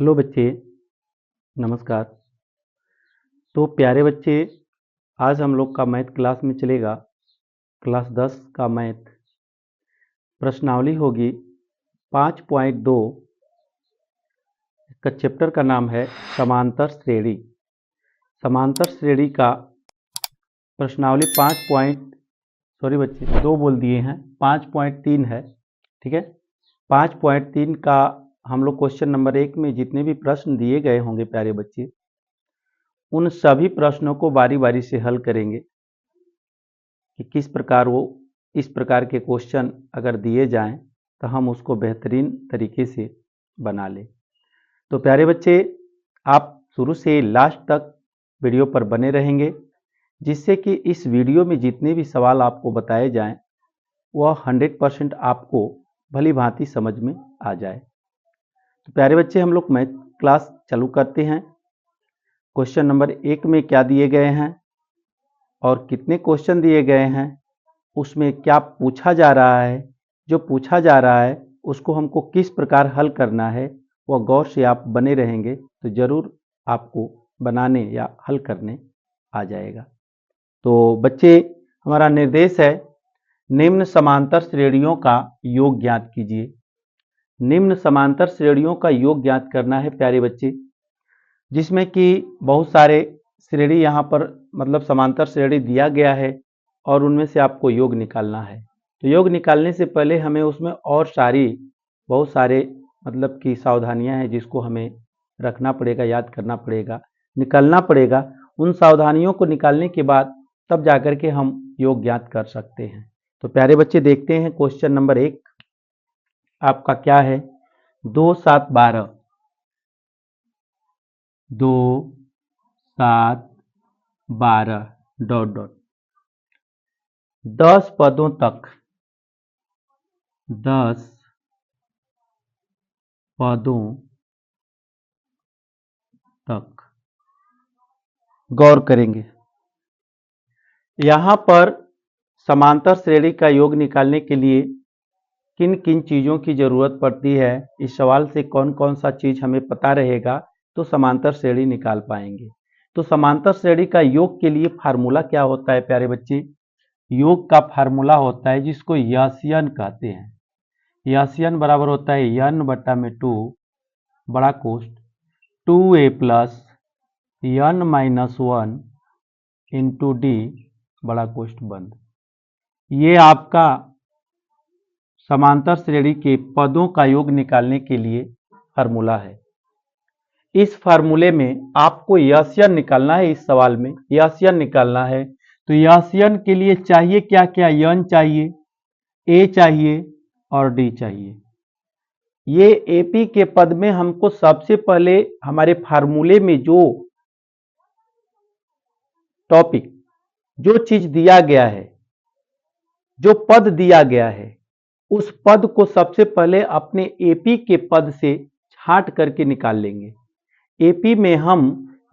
Hello बच्चे, नमस्कार। तो प्यारे बच्चे, आज हम लोग का मैथ क्लास में चलेगा क्लास 10 का मैथ। प्रश्नावली होगी 5.2। इसका चैप्टर का नाम है समांतर श्रेणी। समांतर श्रेणी का प्रश्नावली 2 बोल दिए हैं, 5.3 है। ठीक है, 5.3 का हम लोग क्वेश्चन नंबर 1 में जितने भी प्रश्न दिए गए होंगे प्यारे बच्चे, उन सभी प्रश्नों को बारी बारी से हल करेंगे कि किस प्रकार वो इस प्रकार के क्वेश्चन अगर दिए जाएं तो हम उसको बेहतरीन तरीके से बना लें। तो प्यारे बच्चे, आप शुरू से लास्ट तक वीडियो पर बने रहेंगे, जिससे कि इस वीडियो में जितने भी सवाल आपको बताए जाएं वह 100% आपको भली भांति समझ में आ जाए। तो प्यारे बच्चे, हम लोग मैथ क्लास चालू करते हैं। क्वेश्चन नंबर 1 में क्या दिए गए हैं और कितने क्वेश्चन दिए गए हैं, उसमें क्या पूछा जा रहा है, जो पूछा जा रहा है उसको हमको किस प्रकार हल करना है, वह गौर से आप बने रहेंगे तो ज़रूर आपको बनाने या हल करने आ जाएगा। तो बच्चे, हमारा निर्देश है निम्न समांतर श्रेणियों का योग ज्ञात कीजिए। निम्न समांतर श्रेणियों का योग ज्ञात करना है प्यारे बच्चे, जिसमें कि बहुत सारे श्रेणी यहाँ पर मतलब समांतर श्रेणी दिया गया है और उनमें से आपको योग निकालना है। तो योग निकालने से पहले हमें उसमें और बहुत सारे मतलब कि सावधानियां हैं जिसको हमें रखना पड़ेगा, याद करना पड़ेगा, निकालना पड़ेगा। उन सावधानियों को निकालने के बाद तब जाकर के हम योग ज्ञात कर सकते हैं। तो प्यारे बच्चे, देखते हैं क्वेश्चन नंबर 1 आपका क्या है। 2, 7, 12, 2, 7, 12 ... 10 पदों तक, 10 पदों तक गौर करेंगे। यहाँ पर समांतर श्रेणी का योग निकालने के लिए किन किन चीज़ों की ज़रूरत पड़ती है, इस सवाल से कौन कौन सा चीज़ हमें पता रहेगा तो समांतर श्रेणी निकाल पाएंगे। तो समांतर श्रेणी का योग के लिए फार्मूला क्या होता है प्यारे बच्चे? योग का फार्मूला होता है जिसको यासियन कहते हैं। यासियन बराबर होता है n/2 बड़ा कोष्ठ 2a plus n-1 into D बड़ा कोष्ठ बंद। ये आपका समांतर श्रेणी के पदों का योग निकालने के लिए फार्मूला है। इस फार्मूले में आपको यासियन निकालना है। इस सवाल में यासियन निकालना है, तो यासियन के लिए चाहिए क्या क्या? n चाहिए, a चाहिए और d चाहिए। ये AP के पद में हमको सबसे पहले हमारे फार्मूले में जो टॉपिक, जो चीज दिया गया है, जो पद दिया गया है, उस पद को सबसे पहले अपने AP के पद से छांट करके निकाल लेंगे। AP में हम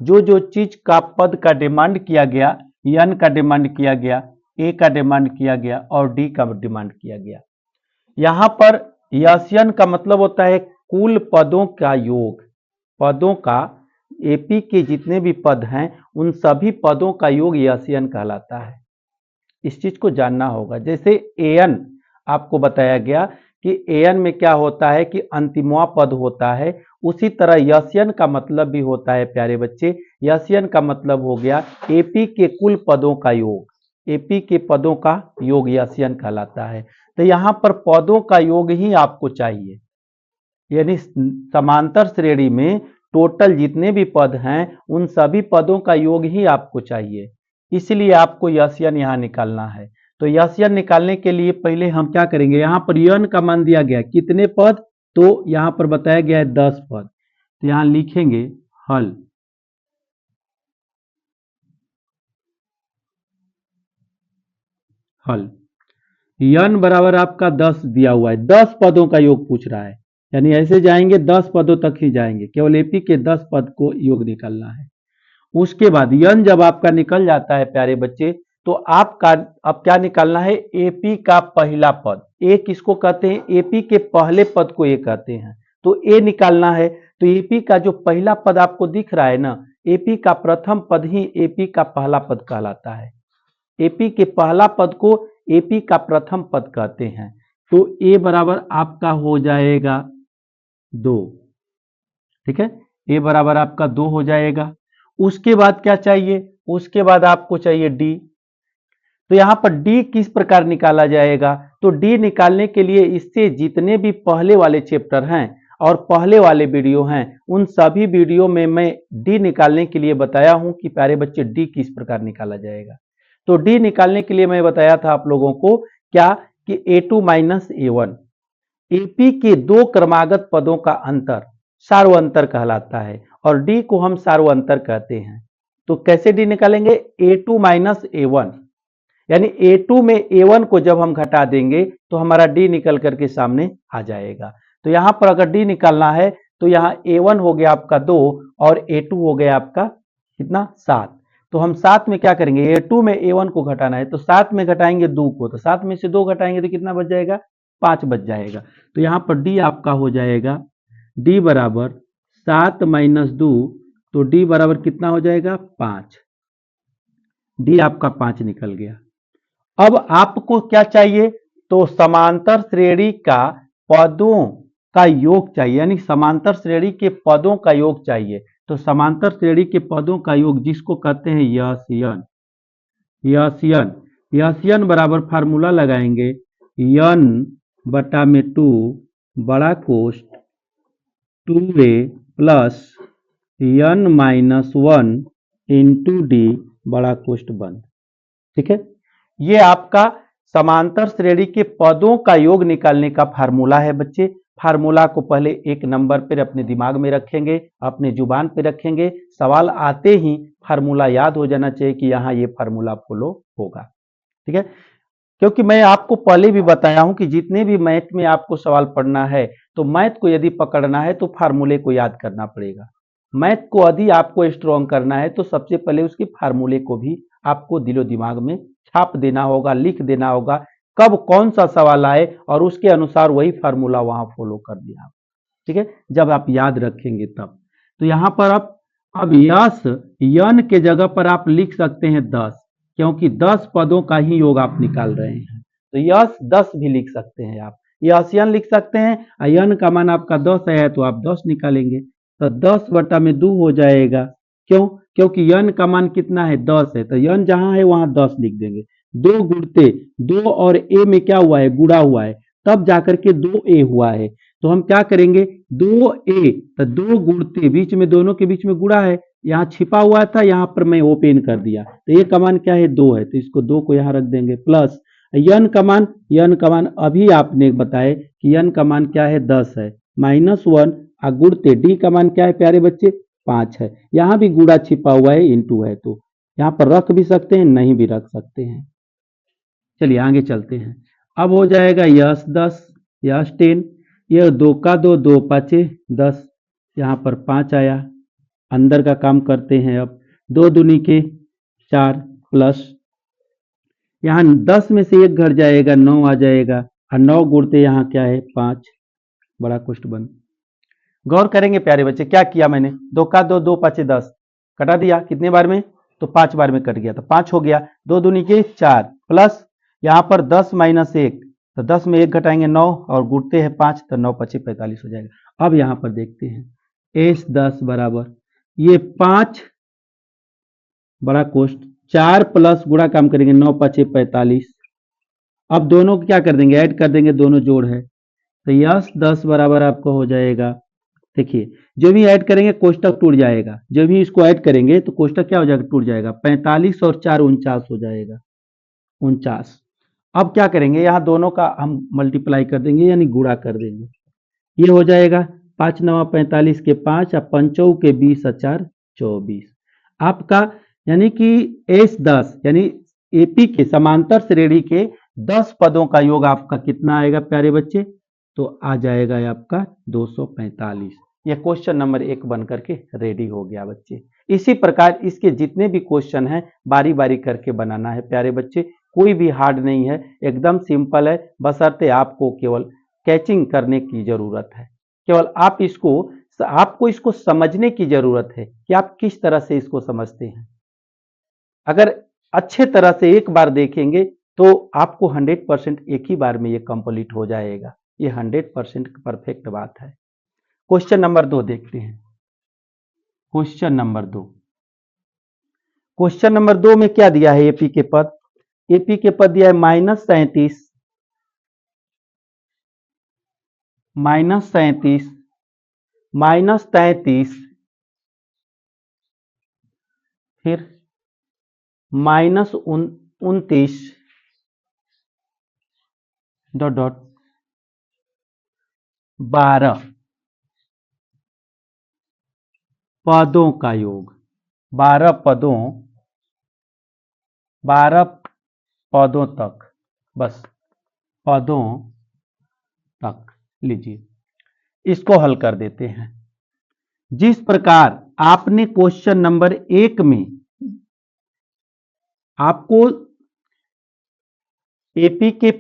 जो जो चीज का पद का डिमांड किया गया, n का डिमांड किया गया, a का डिमांड किया गया और d का डिमांड किया गया। यहाँ पर यासियन का मतलब होता है कुल पदों का योग। पदों का, AP के जितने भी पद हैं उन सभी पदों का योग यासियन कहलाता है। इस चीज को जानना होगा। जैसे an आपको बताया गया कि an में क्या होता है कि अंतिमवा पद होता है, उसी तरह यासियन का मतलब भी होता है प्यारे बच्चे। यासियन का मतलब हो गया AP के कुल पदों का योग। AP के पदों का योग यासियन कहलाता है। तो यहाँ पर पदों का योग ही आपको चाहिए, यानी समांतर श्रेणी में टोटल जितने भी पद हैं उन सभी पदों का योग ही आपको चाहिए, इसलिए आपको यासियन यहाँ निकालना है। तो यासियन निकालने के लिए पहले हम क्या करेंगे, यहाँ पर n का मान दिया गया कितने पद, तो यहाँ पर बताया गया है 10 पद। तो यहाँ लिखेंगे हल। हल n बराबर आपका 10 दिया हुआ है, 10 पदों का योग पूछ रहा है, यानी ऐसे जाएंगे 10 पदों तक ही जाएंगे, केवल AP के 10 पद को योग निकालना है। उसके बाद n जब आपका निकल जाता है प्यारे बच्चे, तो आपका अब क्या निकालना है, AP का पहला पद। A किसको कहते हैं? AP के पहले पद को A कहते हैं, तो A निकालना है। तो एपी का जो पहला पद आपको दिख रहा है ना, एपी का प्रथम पद ही एपी का पहला पद कहलाता है। एपी के पहला पद को एपी का प्रथम पद कहते हैं। तो ए बराबर आपका हो जाएगा 2, ठीक है, ए बराबर आपका 2 हो जाएगा। उसके बाद क्या चाहिए, उसके बाद आपको चाहिए डी। तो यहां पर डी किस प्रकार निकाला जाएगा, तो डी निकालने के लिए इससे जितने भी पहले वाले चैप्टर हैं और पहले वाले वीडियो हैं, उन सभी वीडियो में मैं डी निकालने के लिए बताया हूं कि प्यारे बच्चे डी किस प्रकार निकाला जाएगा। तो डी निकालने के लिए मैं बताया था आप लोगों को क्या कि A2 माइनस A1 एपी के दो क्रमागत पदों का अंतर सार्वअंतर कहलाता है और डी को हम सार्वअंतर कहते हैं। तो कैसे डी निकालेंगे, A2 माइनस A1 यानी A2 में A1 को जब हम घटा देंगे तो हमारा D निकल करके सामने आ जाएगा। तो यहां पर अगर D निकालना है तो यहाँ A1 हो गया आपका 2 और A2 हो गया आपका कितना 7। तो हम 7 में क्या करेंगे, A2 में A1 को घटाना है तो 7 में घटाएंगे 2 को, तो 7 में से 2 घटाएंगे तो कितना बच जाएगा, 5 बच जाएगा। तो यहाँ पर D आपका हो जाएगा D बराबर 7 माइनस 2, तो D बराबर कितना हो जाएगा 5। D आपका 5 निकल गया। अब आपको क्या चाहिए, तो समांतर श्रेणी का पदों का योग चाहिए, यानी समांतर श्रेणी के पदों का योग चाहिए। तो समांतर श्रेणी के पदों का योग जिसको कहते हैं यन, यन बराबर फार्मूला लगाएंगे n बटा में 2 बड़ा कोष्ठ 2a plus n minus 1 into D बड़ा कोष्ठ बंद। ठीक है, ये आपका समांतर श्रेणी के पदों का योग निकालने का फार्मूला है बच्चे। फार्मूला को पहले एक नंबर पर अपने दिमाग में रखेंगे, अपने जुबान पे रखेंगे, सवाल आते ही फार्मूला याद हो जाना चाहिए कि यहाँ ये फार्मूला फॉलो होगा। ठीक है, क्योंकि मैं आपको पहले भी बताया हूं कि जितने भी मैथ में आपको सवाल पढ़ना है तो मैथ को यदि पकड़ना है तो फार्मूले को याद करना पड़ेगा। मैथ को यदि आपको स्ट्रॉन्ग करना है तो सबसे पहले उसके फार्मूले को भी आपको दिलो दिमाग में छाप देना होगा, लिख देना होगा, कब कौन सा सवाल आए और उसके अनुसार वही फार्मूला वहां फॉलो कर दिया आप। ठीक है, जब आप याद रखेंगे तब। तो यहां पर आप अब यस यन के जगह पर आप लिख सकते हैं 10, क्योंकि 10 पदों का ही योग आप निकाल रहे हैं। तो यस 10 भी लिख सकते हैं आप, यस यन लिख सकते हैं। यन का मान आपका 10 है तो आप 10 निकालेंगे, तो 10 बटा में 2 हो जाएगा। क्यों, क्योंकि यन का मान कितना है 10 है, तो यन जहां है वहां 10 लिख देंगे। 2 गुणते 2 और ए में क्या हुआ है, गुड़ा हुआ है, तब जाकर के 2a हुआ है। तो हम क्या करेंगे 2a, तो 2 गुणते बीच में दोनों के बीच में गुड़ा है, यहाँ छिपा हुआ था, यहाँ पर मैं ओपन कर दिया, तो ये का मान क्या है 2 है, तो इसको 2 को यहाँ रख देंगे प्लस यन का मान अभी आपने बताए कि यन का मान क्या है 10 है, माइनस 1 गुणते डी का मान क्या है प्यारे बच्चे 5 है, यहाँ भी गुड़ा छिपा हुआ है इंटू है, तो यहाँ पर रख भी सकते हैं नहीं भी रख सकते हैं। चलिए आगे चलते हैं। अब हो जाएगा यस 10 यस 10, यह 2 का 2 2 पाँचे 10, यहाँ पर 5 आया। अंदर का काम करते हैं अब, 2 दूनी के 4 प्लस यहाँ 10 में से 1 घट जाएगा 9 आ जाएगा, और 9 गुणते यहाँ क्या है 5 बड़ा कोष्ठ बंद। गौर करेंगे प्यारे बच्चे क्या किया मैंने, 2 का 2 2 पाँचे 10 कटा दिया, कितने बार में, तो 5 बार में कट गया, तो 5 हो गया। 2 दूनी के 4 प्लस यहाँ पर 10 माइनस 1, तो 10 में 1 घटाएंगे 9 और गुणते हैं 5, तो 9 पचे 45 हो जाएगा। अब यहाँ पर देखते हैं एस 10 बराबर ये 5 बड़ा कोष्ठ 4 प्लस गुणा काम करेंगे 9 पचे 45। अब दोनों को क्या कर देंगे, ऐड कर देंगे, दोनों जोड़ है, तो यस 10 बराबर आपको हो जाएगा, देखिए जो भी ऐड करेंगे कोष्टक टूट जाएगा, जो भी इसको ऐड करेंगे तो कोष्टक क्या हो जाएगा, टूट जाएगा, 45 और 4 49 हो जाएगा 49। अब क्या करेंगे, यहाँ दोनों का हम मल्टीप्लाई कर देंगे यानी गुणा कर देंगे, ये हो जाएगा 5 9 45 के 5 और 5 के 20 और 4 24 आपका, यानी कि एस 10 यानी एपी के समांतर श्रेणी के 10 पदों का योग आपका कितना आएगा प्यारे बच्चे, तो आ जाएगा आपका 245। यह क्वेश्चन नंबर 1 बनकर के रेडी हो गया बच्चे। इसी प्रकार इसके जितने भी क्वेश्चन हैं बारी बारी करके बनाना है प्यारे बच्चे, कोई भी हार्ड नहीं है, एकदम सिंपल है, बशर्ते आपको केवल कैचिंग करने की जरूरत है। केवल आप इसको आपको इसको समझने की जरूरत है कि आप किस तरह से इसको समझते हैं। अगर अच्छे तरह से एक बार देखेंगे तो आपको 100% एक ही बार में ये कंप्लीट हो जाएगा। ये 100% परफेक्ट बात है। क्वेश्चन नंबर 2 देखते हैं। क्वेश्चन नंबर 2, क्वेश्चन नंबर 2 में क्या दिया है? एपी के पद, एपी के पद दिया है -37, -33, फिर -29 डॉट डॉट 12 पदों का योग। 12 पदों तक, बस पदों तक लीजिए। इसको हल कर देते हैं। जिस प्रकार आपने क्वेश्चन नंबर 1 में आपको एपी के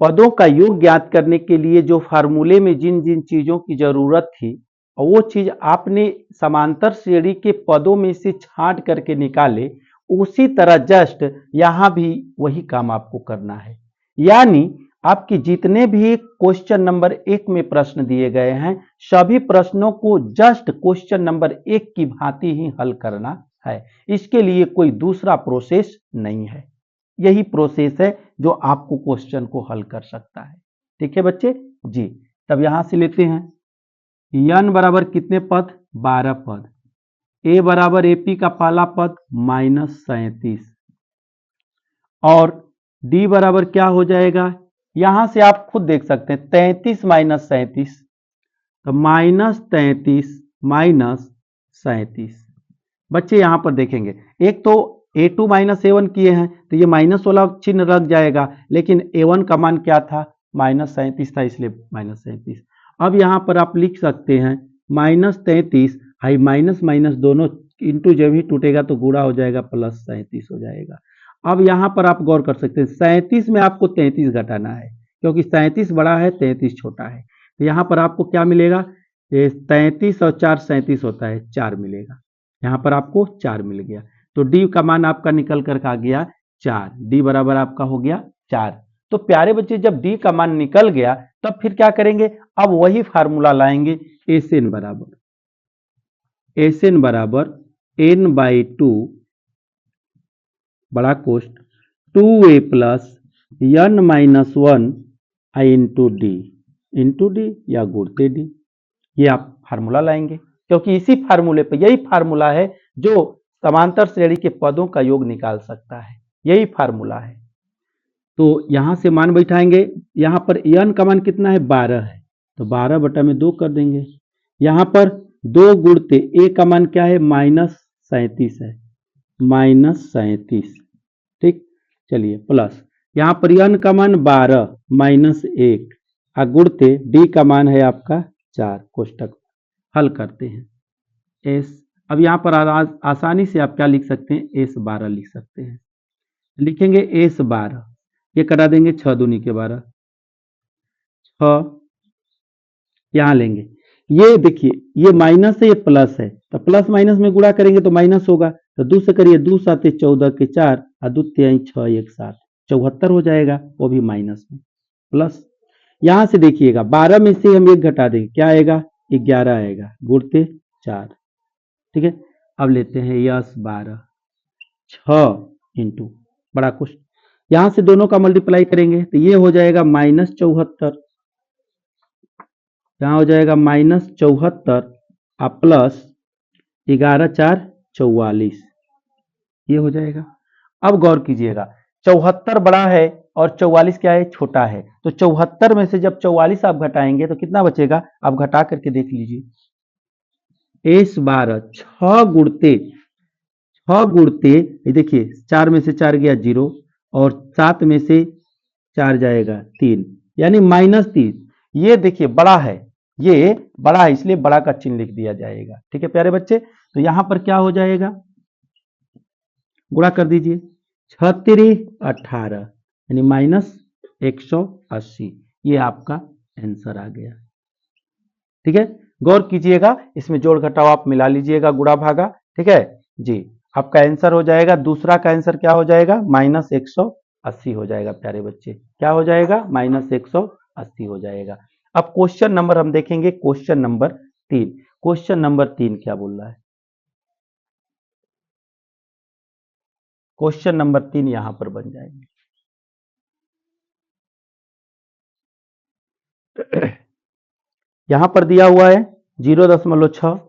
पदों का योग ज्ञात करने के लिए जो फार्मूले में जिन जिन चीजों की जरूरत थी, और वो चीज आपने समांतर श्रेणी के पदों में से छांट करके निकाले, उसी तरह जस्ट यहां भी वही काम आपको करना है। यानी आपके जितने भी क्वेश्चन नंबर 1 में प्रश्न दिए गए हैं, सभी प्रश्नों को जस्ट क्वेश्चन नंबर 1 की भांति ही हल करना है। इसके लिए कोई दूसरा प्रोसेस नहीं है। यही प्रोसेस है जो आपको क्वेश्चन को हल कर सकता है। ठीक है बच्चे जी। तब यहां से लेते हैं n बराबर कितने पद? 12 पद। a बराबर एपी का पहला पद -37 और d बराबर क्या हो जाएगा? यहां से आप खुद देख सकते हैं 33 माइनस 37, तो -33 -37। बच्चे यहां पर देखेंगे, एक तो a2 माइनस a1 किए हैं तो ये माइनस वाला चिन्ह लग जाएगा, लेकिन a1 का मान क्या था? -37 था, इसलिए -37। अब यहां पर आप लिख सकते हैं -33, हाई माइनस माइनस दोनों इंटू जब ही टूटेगा तो गुणा हो जाएगा, +37 हो जाएगा। अब यहां पर आप गौर कर सकते हैं 37 में आपको 33 घटाना है, क्योंकि 37 बड़ा है 33 छोटा है। तो यहां पर आपको क्या मिलेगा? 33 और 4 37 होता है, 4 मिलेगा। यहां पर आपको 4 मिल गया, तो डी का मान आपका निकल कर आ गया 4। डी बराबर आपका हो गया 4। तो प्यारे बच्चे जब डी का मान निकल गया तब फिर क्या करेंगे? अब वही फार्मूला लाएंगे, एसएन बराबर n/2 बड़ा कोष्ट 2a plus n-1 into D या गुणते डी। ये आप फार्मूला लाएंगे, क्योंकि इसी फार्मूले पर, यही फार्मूला है जो समांतर श्रेणी के पदों का योग निकाल सकता है। यही फार्मूला है। तो यहां से मान बैठाएंगे। यहां पर n का मान कितना है? 12 है, तो 12/2 कर देंगे। यहां पर 2 गुणते a का मान क्या है? -37 है, -37। ठीक, चलिए प्लस यहां पर n का मान 12 -1 गुणते d का मान है आपका 4। कोष्टक हल करते हैं। s, अब यहां पर आसानी से आप क्या लिख सकते हैं? s12 लिख सकते हैं। लिखेंगे s12, ये कटा देंगे 6 दूनी के 12, 6 यहां लेंगे। ये देखिए, ये माइनस है, ये प्लस है, तो प्लस माइनस में गुणा करेंगे तो माइनस होगा, तो 2 से करिए, 2 7 14 के 4 और 2 3 6 1 7, 74 हो जाएगा, वो भी माइनस में। प्लस यहां से देखिएगा 12 में से हम 1 घटा देंगे, क्या आएगा? 11 आएगा, गुणते 4। ठीक है, अब लेते हैं यस 12 6 इंटू बड़ा कुछ, यहां से दोनों का मल्टीप्लाई करेंगे तो ये हो जाएगा -74, यहाँ हो जाएगा -74 और प्लस 11 4 44, ये हो जाएगा। अब गौर कीजिएगा, 74 बड़ा है और 44 क्या है? छोटा है। तो 74 में से जब 44 आप घटाएंगे तो कितना बचेगा? आप घटा करके देख लीजिए। s12 6 गुणते देखिए, 4 में से 4 गया 0 और 7 में से 4 जाएगा 3, यानी -3। ये देखिए बड़ा है, ये बड़ा है, इसलिए बड़ा का चिन्ह लिख दिया जाएगा। ठीक है प्यारे बच्चे, तो यहां पर क्या हो जाएगा? गुणा कर दीजिए, 36 18 यानी -180, ये आपका आंसर आ गया। ठीक है, गौर कीजिएगा, इसमें जोड़ घटाव आप मिला लीजिएगा, गुणा भागा, ठीक है जी। आपका आंसर हो जाएगा, दूसरा का आंसर क्या हो जाएगा, -180 हो जाएगा प्यारे बच्चे। क्या हो जाएगा, -180 हो जाएगा। अब क्वेश्चन नंबर हम देखेंगे, क्वेश्चन नंबर 3। क्वेश्चन नंबर 3 क्या बोल रहा है, क्वेश्चन नंबर 3 यहां पर बन जाएंगे। यहां पर दिया हुआ है 0.6,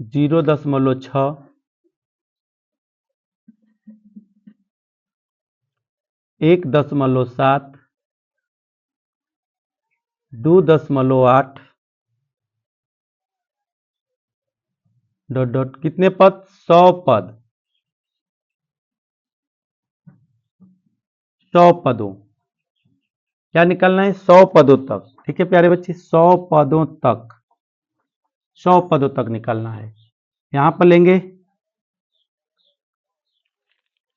0.6, 1.7, 2.8 डॉट डॉट कितने पद, 100 पद, 100 पदों, क्या निकलना है, 100 पदों तक, ठीक है प्यारे बच्चे, 100 पदों तक, 100 पदों तक निकलना है। यहां पर लेंगे,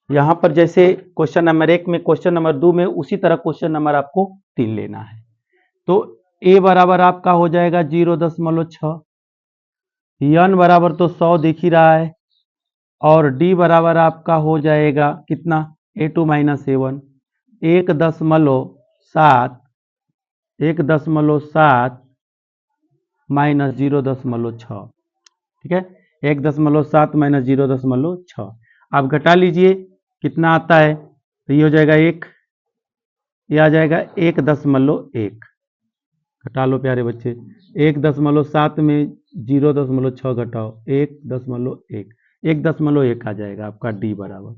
यहां पर जैसे क्वेश्चन नंबर 1 में, क्वेश्चन नंबर 2 में, उसी तरह क्वेश्चन नंबर आपको 3 लेना है। तो ए बराबर आपका हो जाएगा 0.6, एन बराबर तो 100 दिख ही रहा है, और डी बराबर आपका हो जाएगा कितना, A2 - A1, 1.7, 1.7 माइनस 0.6, ठीक है, 1.7 माइनस 0.6। आप घटा लीजिए, कितना आता है, तो ये हो जाएगा 1, ये आ जाएगा 1.1। घटा लो प्यारे बच्चे, 1.7 में 0.6 घटाओ, 1.1, 1.1 आ जाएगा आपका डी बराबर,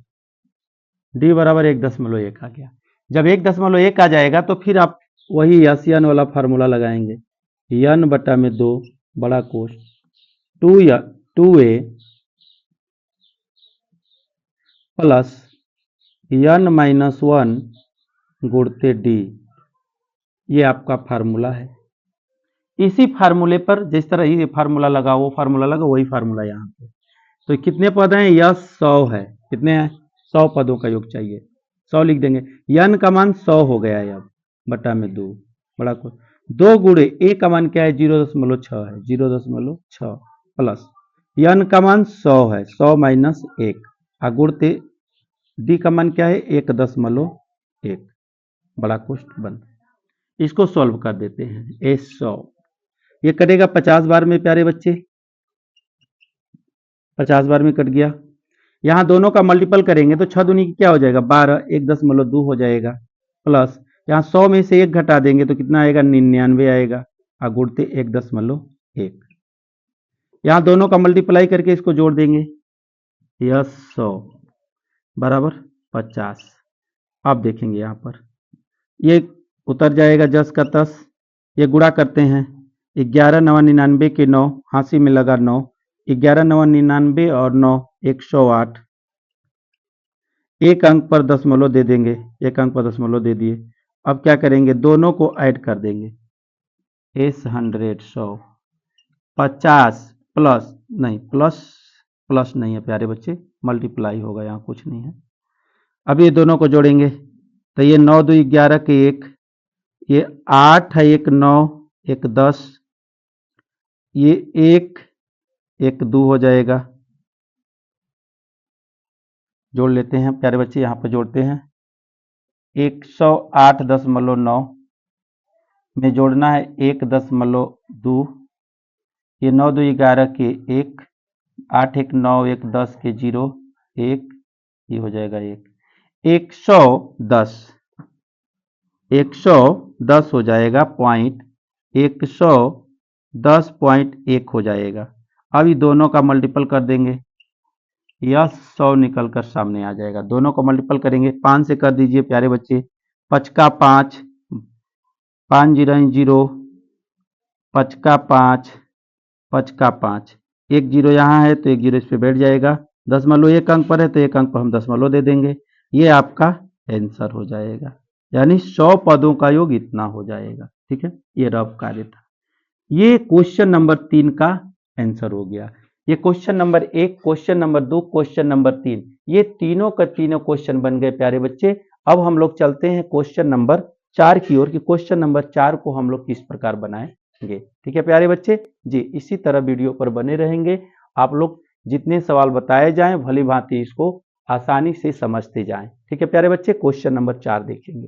डी बराबर 1.1 आ गया। जब 1.1 आ जाएगा तो फिर आप वही एन वाला फार्मूला लगाएंगे, n बटा में 2 बड़ा कोष 2a प्लस n-1 गुणते डी, ये आपका फार्मूला है। इसी फार्मूले पर जिस तरह ये फार्मूला लगा, वो फार्मूला लगा, वही फार्मूला यहाँ पे। तो कितने पद हैं, यह 100 है, कितने हैं, 100 पदों का योग चाहिए, 100 लिख देंगे, n का मान 100 हो गया है, अब बटा में 2 बड़ा कोष 2 गुणे ए का मान क्या है, 0.6 है, 0.6 प्लस n का मान 100 है, 100 माइनस 1, गुणते डी का मान क्या है, 1.1 बड़ा कोष्ठ बंद। इसको सॉल्व कर देते हैं, ए 100 ये कटेगा 50 बार में प्यारे बच्चे, 50 बार में कट गया। यहाँ दोनों का मल्टीपल करेंगे तो 6 दूनी क्या हो जाएगा, 12, 1.2 हो जाएगा, प्लस यहाँ 100 में से 1 घटा देंगे तो कितना आएगा, 99 आएगा, गुणते 1.1। यहाँ दोनों का मल्टीप्लाई करके इसको जोड़ देंगे, यह 100 बराबर 50। आप देखेंगे यहाँ पर ये उतर जाएगा 10 का 10, ये गुणा करते हैं, 11 9 99 के 9, हांसी में लगा 9, 11 9 99 और 9 108, एक अंक पर दशमलव दे देंगे, एक अंक पर दशमलव दे दिए। अब क्या करेंगे, दोनों को ऐड कर देंगे, एस 100 100 50 प्लस नहीं, प्लस नहीं है प्यारे बच्चे, मल्टीप्लाई होगा, यहाँ कुछ नहीं है। अब ये दोनों को जोड़ेंगे तो ये 9 2 11 के 1, ये 8 है, 1 9 1 10, ये 1 1 2 हो जाएगा। जोड़ लेते हैं प्यारे बच्चे, यहाँ पर जोड़ते हैं, 108.9 में जोड़ना है 1.2, ये 9 2 11 के 1, 8 1 9 1 10 के 0 1, ये हो जाएगा 1, 110 हो जाएगा पॉइंट, 110.1 हो जाएगा। अब ये दोनों का मल्टीपल कर देंगे, यह 100 निकल कर सामने आ जाएगा, दोनों को मल्टीपल करेंगे, 5 से कर दीजिए प्यारे बच्चे, 5 का 5, 5 0 0, 5 का 5, 5 का 5, 1 0 यहाँ है तो 1 0 इस पे बैठ जाएगा, दशमलव एक अंक पर है तो एक अंक पर हम दशमलव दे देंगे, ये आपका आंसर हो जाएगा, यानी 100 पदों का योग इतना हो जाएगा। ठीक है, ये रफ कार्य था। ये क्वेश्चन नंबर 3 का आंसर हो गया। ये question number 1, question number 2, question number 3, ये तीनों का तीनों क्वेश्चन बन गए प्यारे बच्चे। अब हम लोग चलते हैं क्वेश्चन नंबर 4 की ओर कि क्वेश्चन नंबर 4 को हम लोग किस प्रकार बनाएंगे। ठीक है प्यारे बच्चे जी, इसी तरह वीडियो पर बने रहेंगे। आप लोग जितने सवाल बताए जाएं भली भांति इसको आसानी से समझते जाएं। ठीक है प्यारे बच्चे, क्वेश्चन नंबर 4 देखेंगे।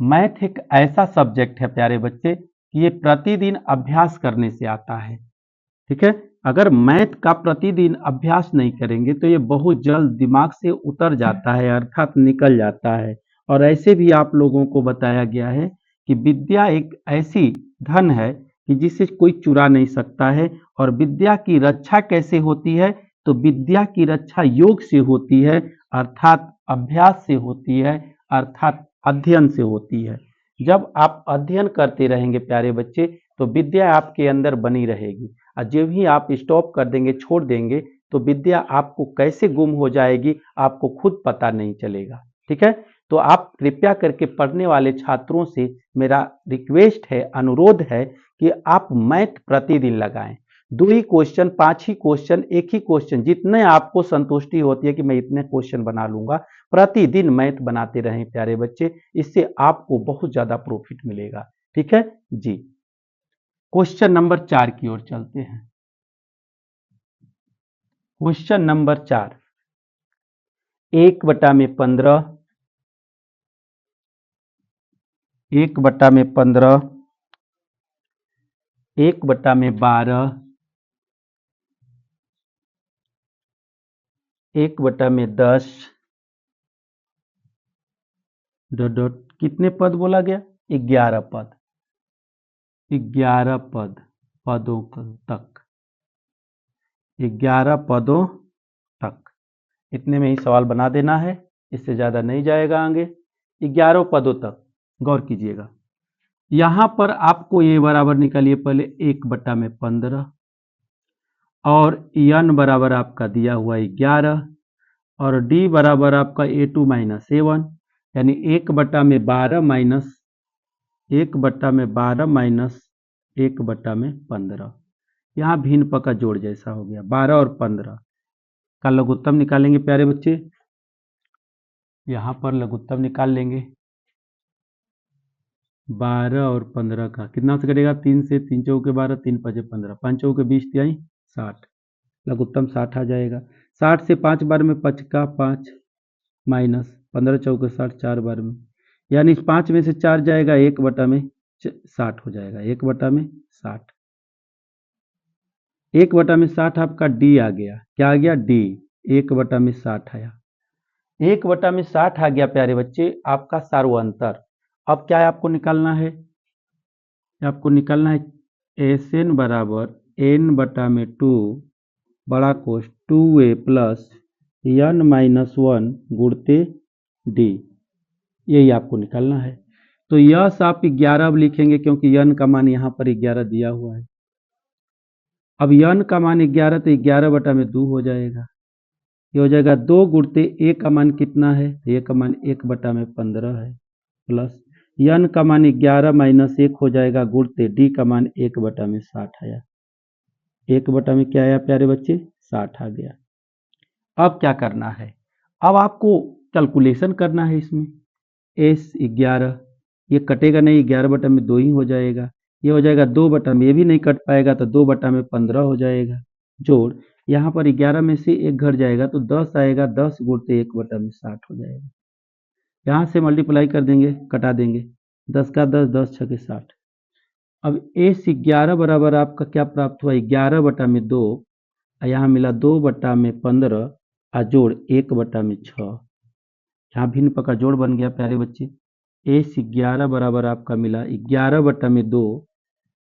मैथ एक ऐसा सब्जेक्ट है प्यारे बच्चे कि ये प्रतिदिन अभ्यास करने से आता है। ठीक है, अगर मैथ का प्रतिदिन अभ्यास नहीं करेंगे तो ये बहुत जल्द दिमाग से उतर जाता है, अर्थात निकल जाता है। और ऐसे भी आप लोगों को बताया गया है कि विद्या एक ऐसी धन है कि जिसे कोई चुरा नहीं सकता है। और विद्या की रक्षा कैसे होती है, तो विद्या की रक्षा योग से होती है, अर्थात अभ्यास से होती है, अर्थात अध्ययन से होती है। जब आप अध्ययन करते रहेंगे प्यारे बच्चे तो विद्या आपके अंदर बनी रहेगी। और जब भी आप स्टॉप कर देंगे, छोड़ देंगे, तो विद्या आपको कैसे गुम हो जाएगी आपको खुद पता नहीं चलेगा। ठीक है, तो आप कृपया करके पढ़ने वाले छात्रों से मेरा रिक्वेस्ट है, अनुरोध है कि आप मैथ प्रतिदिन लगाएं। 2 ही क्वेश्चन, 5 ही क्वेश्चन, 1 ही क्वेश्चन, जितने आपको संतुष्टि होती है कि मैं इतने क्वेश्चन बना लूंगा, प्रतिदिन मैथ बनाते रहें प्यारे बच्चे, इससे आपको बहुत ज्यादा प्रॉफिट मिलेगा। ठीक है जी, क्वेश्चन नंबर 4 की ओर चलते हैं। क्वेश्चन नंबर 4, 1/15, 1/15, 1/12, 1/10, डॉट डॉट कितने पद बोला गया, 11 पद, 11 पद, पदों तक, 11 पदों तक, इतने में ही सवाल बना देना है, इससे ज्यादा नहीं जाएगा आगे। 11 पदों तक गौर कीजिएगा। यहां पर आपको ये बराबर निकालिए पहले 1/15 और n बराबर आपका दिया हुआ 11 और d बराबर आपका A2 - A1, यानी 1/12 माइनस 1/12 माइनस 1/15। यहाँ भिन्न प का जोड़ जैसा हो गया। 12 और 15 का लघुत्तम निकालेंगे प्यारे बच्चे, यहाँ पर लघुत्तम निकाल लेंगे। 12 और 15 का कितना से कटेगा, 3 से, 3 चौके 12, 3 5 15, 5 चौके 20 तिहाई 60, लघुत्तम 60 आ जाएगा। 60 से 5 बार में 5 का 5 माइनस 15 चौके 60, 4 बार में, यानी 5 में से 4 जाएगा, 1/60 हो जाएगा, 1/60, 1/60 आपका डी आ गया। क्या आ गया, डी, 1/60 आया, 1/60 आ गया प्यारे बच्चे आपका सार्वंतर। अब क्या है आपको निकालना है, आपको निकालना है SN बराबर n/2 बड़ा कोष 2a प्लस n-1 गुणते d, यही आपको निकालना है। तो यह आप 11 अब लिखेंगे क्योंकि n का मान यहाँ पर 11 दिया हुआ है। अब n का मान 11 तो 11/2 हो जाएगा, ये हो जाएगा 2 गुणते a का मान कितना है, a का मान 1/15 है, प्लस n का मान 11 माइनस 1 हो जाएगा गुणते d का मान 1/60 आया, 1 क्या आया प्यारे बच्चे, 60 आ गया। अब क्या करना है, अब आपको कैलकुलेशन करना है इसमें। S11 ये कटेगा नहीं, 11/2 ही हो जाएगा, ये हो जाएगा 2/, ये भी नहीं कट पाएगा तो 2/15 हो जाएगा, जोड़ यहाँ पर 11 में से 1 घट जाएगा तो 10 आएगा, 10 गुणते 1/60 हो जाएगा। यहाँ से मल्टीप्लाई कर देंगे, कटा देंगे, 10 का 10, 10 6 के 60। अब S11 बराबर आपका क्या प्राप्त हुआ, 11/2, यहाँ मिला 2/15 जोड़ 1/6, यहाँ भिन्न प का जोड़ बन गया प्यारे बच्चे। S11 बराबर आपका मिला 11/2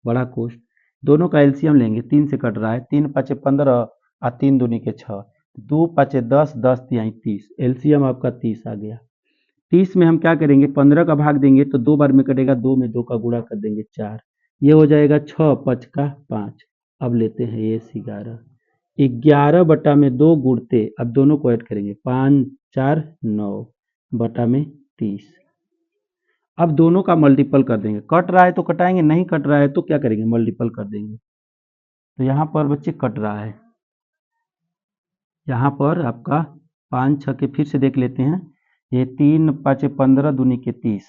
बड़ा कोष्ठ, दोनों का एलसीएम लेंगे, 3 से कट रहा है, 3 × 5 = 15 और 3 दूनी के 6, 2 × 5 = 10, 10 तिहाई 30, एलसीएम आपका 30 आ गया। 30 में हम क्या करेंगे, 15 का भाग देंगे तो 2 बार में कटेगा, 2 में 2 का गुणा कर देंगे 4, ये हो जाएगा 6 5 का 5। अब लेते हैं S11, 11/2 गुणते, अब दोनों को ऐड करेंगे, 5 4 9 बटा में 30। अब दोनों का मल्टीपल कर देंगे, कट रहा है तो कटाएंगे, नहीं कट रहा है तो क्या करेंगे, मल्टीपल कर देंगे। तो यहाँ पर बच्चे कट रहा है, यहाँ पर आपका 5 छक्के फिर से देख लेते हैं। ये 3 5 15 दूनी के 30,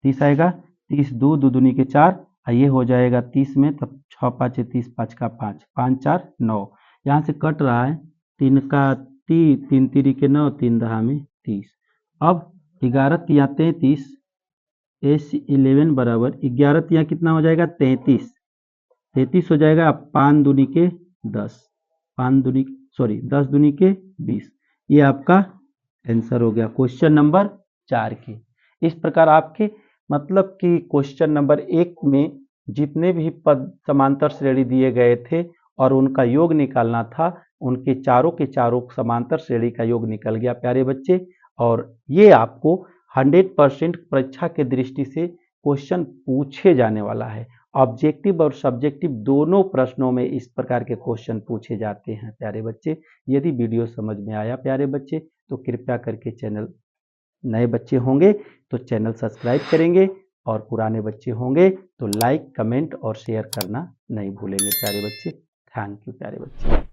30 आएगा। 30 दो दूनी के 4, ये हो जाएगा 30 में, तब 6 5 30, 5 का 5, 5 4 9। यहाँ से कट रहा है 3 का 3, 3 3 के 9, 3 दहा में 30। अब 11 तिया 33, S11 बराबर 11 तिया कितना हो जाएगा 33, 33 हो जाएगा। अब 5 दूनी के 10, 10 दूनी के 20। ये आपका आंसर हो गया क्वेश्चन नंबर 4 की। इस प्रकार आपके मतलब कि क्वेश्चन नंबर 1 में जितने भी पद समांतर श्रेणी दिए गए थे और उनका योग निकालना था, उनके चारों के चारों समांतर श्रेणी का योग निकल गया प्यारे बच्चे। और ये आपको 100% परीक्षा के दृष्टि से क्वेश्चन पूछे जाने वाला है। ऑब्जेक्टिव और सब्जेक्टिव दोनों प्रश्नों में इस प्रकार के क्वेश्चन पूछे जाते हैं प्यारे बच्चे। यदि वीडियो समझ में आया प्यारे बच्चे तो कृपया करके चैनल, नए बच्चे होंगे तो चैनल सब्सक्राइब करेंगे, और पुराने बच्चे होंगे तो लाइक कमेंट और शेयर करना नहीं भूलेंगे प्यारे बच्चे। थैंक यू प्यारे बच्चे।